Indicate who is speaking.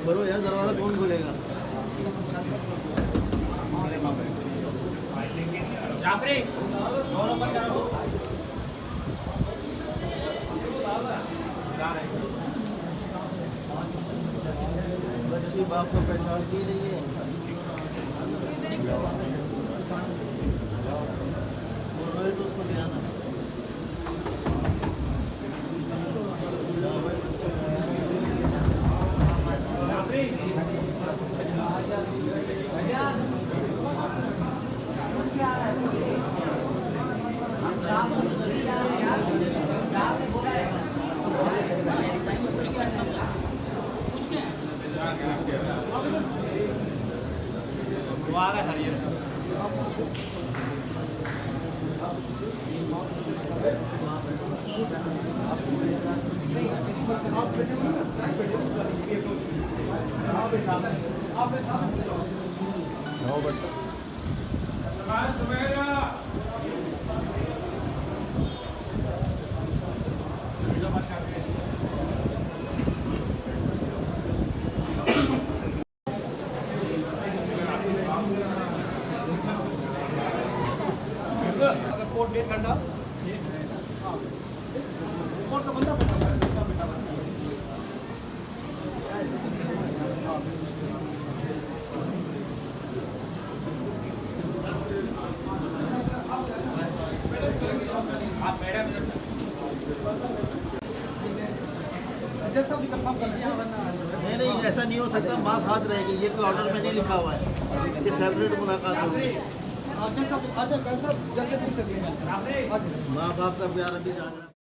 Speaker 1: बरो यार दरवाजा कौन खोलेगा? बच्ची बाप को पहचान की नहीं है। रोए तो उसको ले आना।
Speaker 2: वो आ गया था ये
Speaker 3: अगर कोर्ट डेट करता कोर्ट का बंदा जैसा भी कंफर्म कर
Speaker 1: नहीं, ऐसा नहीं हो सकता। माँ साथ रहेगी, ये कोई ऑर्डर में नहीं लिखा हुआ है, ये सेपरेट मुलाकात होगी।
Speaker 3: जैसा जैसे पूछ सकते हैं
Speaker 1: माँ बाप का प्यार अभी जान रहा है।